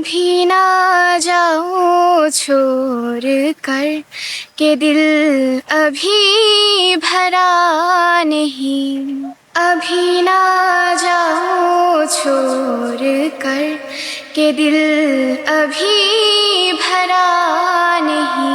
अभी ना जाओ छोड़ कर के दिल अभी भरा नहीं। अभी ना जाओ छोड़ कर के दिल अभी भरा नहीं।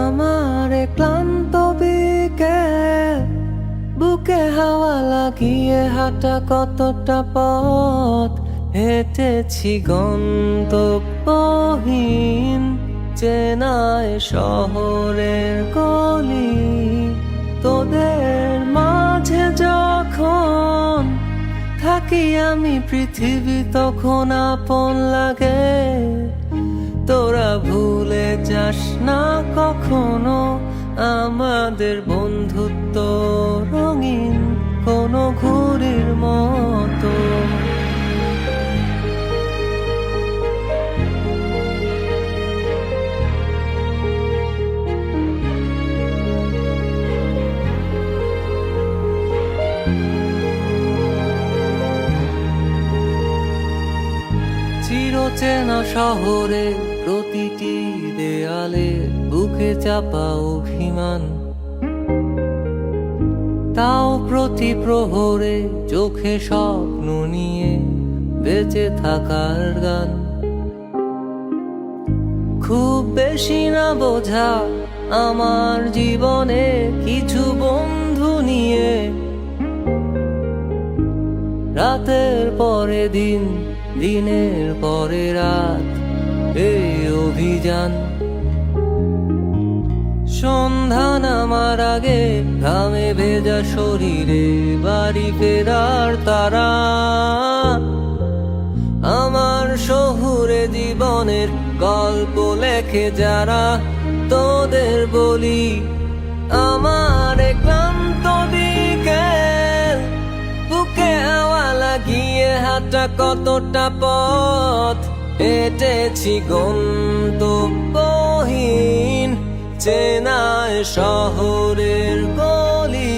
আমার ক্লান্ত বিকেল, বুকে হাওয়া লাগিয়ে হাঁটা কতটা পথ হেঁটেছি গন্তব্যহীন চেনায় শহরের গলি। তোদের মাঝে যখন থাকি আমি পৃথিবী তখন আপন লাগে। তোরা ভুলে যাস না কখনো আমাদের বন্ধুত্ব রঙিন কোনো ঘুড়ির মতো। চিরচেনা শহরে প্রতিটি দেয়ালে বুকে চাপা অভিমান, তাও প্রতি প্রহরে চোখে স্বপ্ন নিয়ে বেঁচে থাকার গান। খুব বেশি না বোঝা আমার জীবনে কিছু বন্ধু নিয়ে, রাতের পরে দিন দিনের পরে রাত এই অভিযান। সন্ধ্যা নামার আগে ঘামে ভেজা শরীরে বাড়ি ফেরার তারা। আমার শহুরে জীবনের গল্প লেখে যারা, তোদের বলি আমার ক্লান্ত বিকেল, বুকে হাওয়া লাগিয়ে হাঁটা কতটা পথ হেঁটেছি গন্তব্যহীন চেনায় শহরের গলি।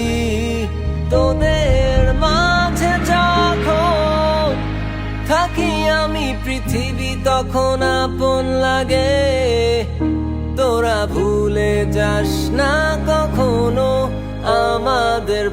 তোদের মাঝে যখন থাকি আমি পৃথিবী তখন আপন লাগে। তোরা ভুলে যাস না কখনো আমাদের